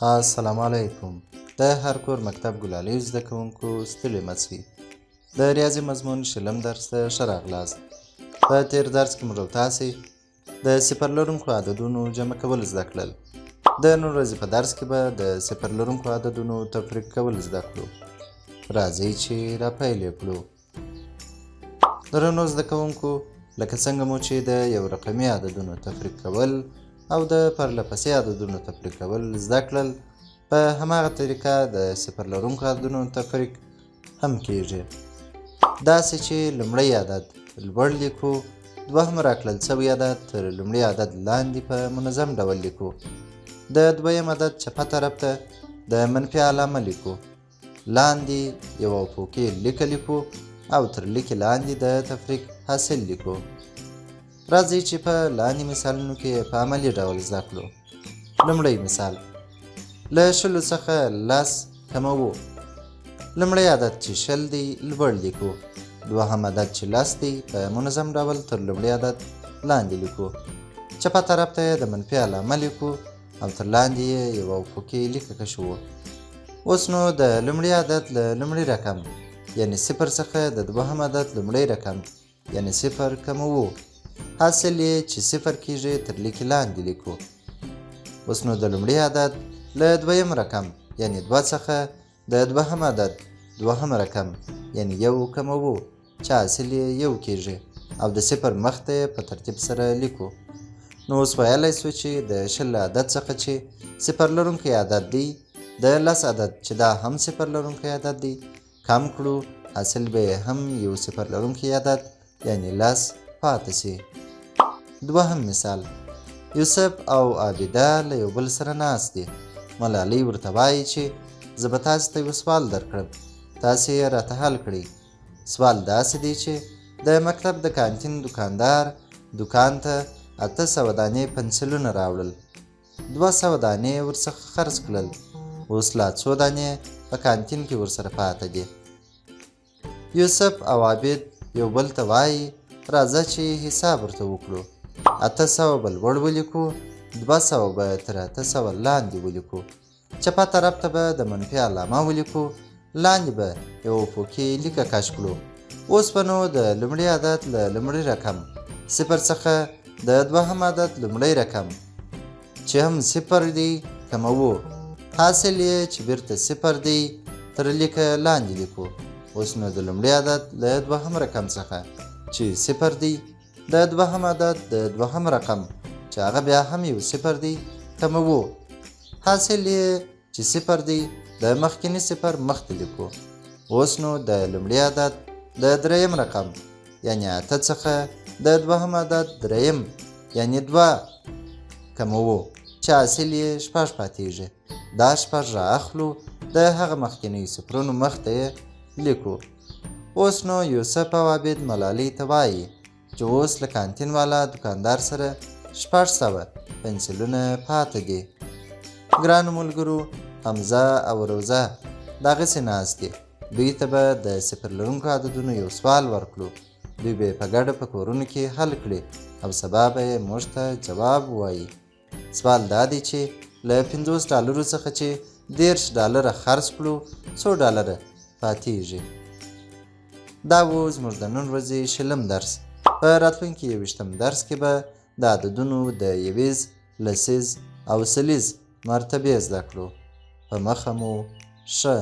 السلام علیکم. د هر کور مکتب ګلالیو زده کوونکو ستړي مه شئ. د ریاضي مضمون شلم درس ته ښه راغلاست. په تېر درس کې موږ او تاسې د صفر لرونکو عددونو جمع کول زده کړل. د نن ورځې په درس کې به د صفر لرونکو عددونو تفریق کول زده کړو. راځئ چې راپیل یې کړو. درنو زده کوونکو، لکه څنګه مو چې د یو رقمي عددونو تفریق کول او د پرلهپسې عددونو تفریق کول زده کړل، په هماغه طریقه د صفر لرونکو عددونو تفریق هم کیږي. داسې چې لومړی عدد لوړ لیکو، دوهم راکړل شوی عدد تر لومړي عدد لاندې په منظم ډول لیکو. د دویم عدد چپه طرف ته د منفي علامه لیکو. لاندې یوه فوقي لیکه لیکو او تر لیکې لاندې د تفریق حاصل لیکو. راځئ چې په لاندې مثالونو کې په عملي ډول زده کړو. لومړی مثال: له شلو څخه لس کموو. لومړی عدد چې شل دی لوړ لیکو. دوهم عدد چې لس دی په منظم ډول تر لومړي عدد لاندې لیکو. چپه طرف ته د منفي علامه لیکو او تر لاندې یې یوه افقي لیکه کشوو. اوس نو د لومړي عدد له لومړي رقم یعنې صفر څخه د دوهم عدد لومړی رقم یعنې صفر کموو. حاصل یې چې صفر کیږي تر لیکې لاندې لیکو. اوس نو د لومړي عدد له دویم رقم یعنې دوه څخه د دوهم عدد دوهم رقم یعنې یو کموو چې حاصل یې یو کیږي او د صفر مخ ته یې په ترتیب سره لیکو. نو اوس ویلی سو چې د شل عدد څخه چې صفر لرونکی عدد دی د لس عدد چې دا هم صفر لرونکی عدد دی کم کړو، حاصل به یې هم یو صفر لرونکی عدد یعنې لس پاتې سي. دوهم مثال: یوسف او عابده له یو بل سره ناست دي. ملالۍ ورته وایي چې زه به تاسې ته یو سوال درکړم، تاسې یې راته حل کړئ. سوال داسې دی چې د مکتب د کانتین دوکاندار دوکان ته 800 دانې پنسلونه راوړل. 200 دانې ورڅخه خرڅ کړل. اوس لا څو دانې په کانتین کې ورسره پاته دي. یوسف او عابد یو بل ته وایي راځه چې حساب ورته وکړو. 800 به لوړ ولیکو، 200 به تر 800 لاندې ولیکو. چپه طرف ته به د منفي علامه ولیکو، لاندې به یو افقي لیکه کش کړو. اوس به نو د لومړي عدد له لومړي رقم صفر څخه د دوهم عدد لومړی رقم چې هم صفر دی کموو. حاصل یې چې بیرته صفر دی تر لیکه لاندې لیکو. اوس نو د لومړي عدد له دوهم رقم څخه چې صفر دی د دوهم عدد د دوهم رقم چې هغه بیا هم یو صفر دی کموو. حاصل یې چې صفر دی د مخکیني صفر مخته لیکو. اوس نو د لومړي عدد د دریم رقم یعنې 8 څخه د دوهم عدد دریم یعنې 2 کموو چې حاصل یې 6 پاتېږي. دا 6 را اخلو، د هغه مخکینی صفرونو مخته یې لیکو. اوس نو یوسف او عابد ملالۍ ته وایي چې اوس له کانتین والا دوکاندار سره 600 پنسلونه پاته دي. ګرانو ملګرو، حمزه او روزه دغسې ناست دي. دوی ته به د صفر لرونکو عددونو یو سوال ورکړو. دوی به یې په ګډه په کورونو کې حل کړي او سبا به یې موږ ته جواب ووایي. سوال دا دی چې له 50 ډالرو څخه چې 10 ډالره خرڅ کړو څو ډالره پاتېږي. دا و زموږ د نن ورځې شلم درس. په راتلونکي 21م درس کې به د عددونو د یویز، لسیز او سلیز مرتبې زده کړو. په مخه مو ښه.